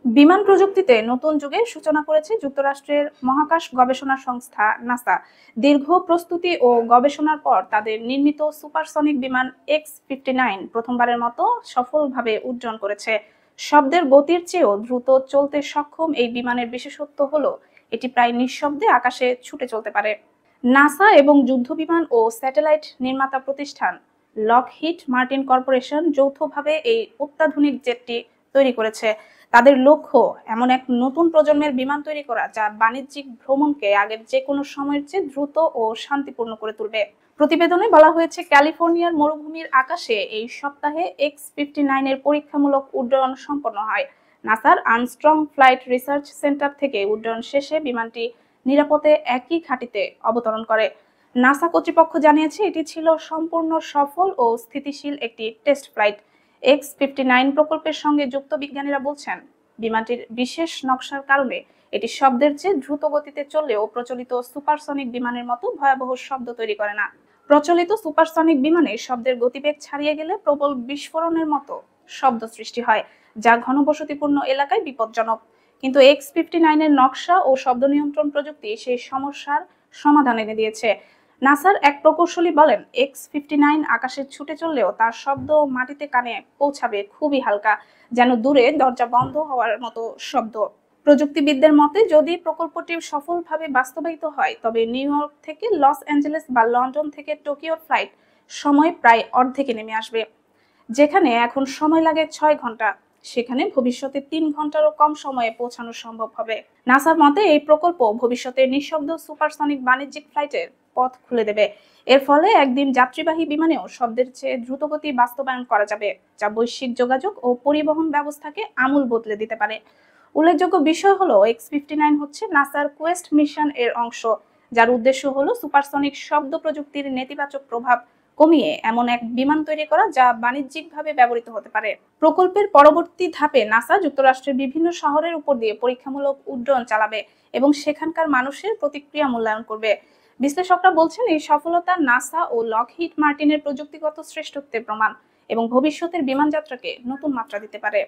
বিমান প্রযুক্তিতে নতুন যুগের সূচনা করেছে যুক্তরাষ্ট্রের মহাকাশ গবেষণা সংস্থা নাসা। দীর্ঘ প্রস্তুতি ও গবেষণার পর তাদের নির্মিত সুপারসনিক বিমান X-59 প্রথমবারের মতো সফলভাবে উড্ডয়ন করেছে। শব্দের গতির চেয়েও দ্রুত চলতে সক্ষম এই বিমানের বিশেষত্ব হলো এটি প্রায় নিঃশব্দে আকাশে ছুটে চলতে পারে। নাসা এবং যুদ্ধবিমান ও স্যাটেলাইট নির্মাতা প্রতিষ্ঠান লকহিড মার্টিন কর্পোরেশন যৌথভাবে এই অত্যাধুনিক জেটটি তৈরি করেছে। তাদের লক্ষ্য এমন এক নতুন প্রজন্মের বিমান তৈরি করা যা বাণিজ্যিক ভ্রমণকে আগের যে কোনো সময়ের চেয়ে দ্রুত ও শান্তিপূর্ণ করে তুলবে। প্রতিবেদনে বলা হয়েছে, ক্যালিফোর্নিয়ার মরুভূমির আকাশে এই সপ্তাহে X-59 এর পরীক্ষামূলক উড্ডয়ন সম্পন্ন হয়। নাসার আর্মস্ট্রং ফ্লাইট রিসার্চ সেন্টার থেকে উড্ডয়ন শেষে বিমানটি নিরাপদে একই ঘাঁটিতে অবতরণ করে। নাসা কর্তৃপক্ষ জানিয়েছে এটি ছিল সম্পূর্ণ সফল ও স্থিতিশীল একটি টেস্ট ফ্লাইট। X-59 প্রকল্পের সঙ্গে যুক্ত বিজ্ঞানীরা বলছেন, বিমানটির বিশেষ নকশার কারণে এটি শব্দের চেয়ে দ্রুত গতিতে চললেও প্রচলিত সুপারসনিক বিমানের মতো ভয়াবহ শব্দ তৈরি করে না। প্রচলিত সুপারসনিক বিমানে শব্দের গতিবেগ ছাড়িয়ে গেলে প্রবল বিস্ফোরণের মতো শব্দ সৃষ্টি হয়, যা ঘনবসতিপূর্ণ এলাকায় বিপজ্জনক। কিন্তু X-59 এর নকশা ও শব্দ নিয়ন্ত্রণ প্রযুক্তি সেই সমস্যার সমাধান এনে দিয়েছে। নাসার এক প্রকৌশলী বলেন, X-59 আকাশে ছুটে চললেও তার শব্দ মাটিতে কানে পৌঁছাবে খুবই হালকা, যেন দূরে দরজা বন্ধ হওয়ার মতো শব্দ। প্রযুক্তিবিদদের মতে, যদি প্রকল্পটি সফলভাবে বাস্তবায়িত হয় তবে নিউ ইয়র্ক থেকে লস অ্যাঞ্জেলেস বা লন্ডন থেকে টোকিওর ফ্লাইট সময় প্রায় অর্ধেকে নেমে আসবে। যেখানে এখন সময় লাগে 6 ঘন্টা, সেখানে ভবিষ্যতে 3 ঘন্টারও কম সময়ে পৌঁছানো সম্ভব হবে। নাসার মতে এই প্রকল্প ভবিষ্যতে নিঃশব্দ সুপারসনিক বাণিজ্যিক ফ্লাইটের পথ খুলে দেবে। এর ফলে একদিন যাত্রীবাহী বিমানেও শব্দের চেয়ে দ্রুতগতি বাস্তবায়ন করা যাবে, যা বৈশ্বিক যোগাযোগ ও পরিবহন ব্যবস্থাকে আমূল বদলে দিতে পারে। উল্লেখযোগ্য বিষয় হলো, X-59 হচ্ছে নাসার কোয়েস্ট মিশন এর অংশ, যার উদ্দেশ্য হলো সুপারসনিক শব্দ প্রযুক্তির নেতিবাচক প্রভাব কমিয়ে এমন এক বিমান তৈরি করা যা বাণিজ্যিকভাবে ব্যবহৃত হতে পারে। প্রকল্পের পরবর্তী ধাপে নাসা যুক্তরাষ্ট্রের বিভিন্ন শহরের উপর দিয়ে পরীক্ষামূলক উড্ডয়ন চালাবে এবং সেখানকার মানুষের প্রতিক্রিয়া মূল্যায়ন করবে। বিশ্লেষকরা বলছেন, এই সফলতা নাসা ও লকহিড মার্টিনের প্রযুক্তিগত শ্রেষ্ঠত্বের প্রমাণ এবং ভবিষ্যতের বিমান যাত্রাকে নতুন মাত্রা দিতে পারে।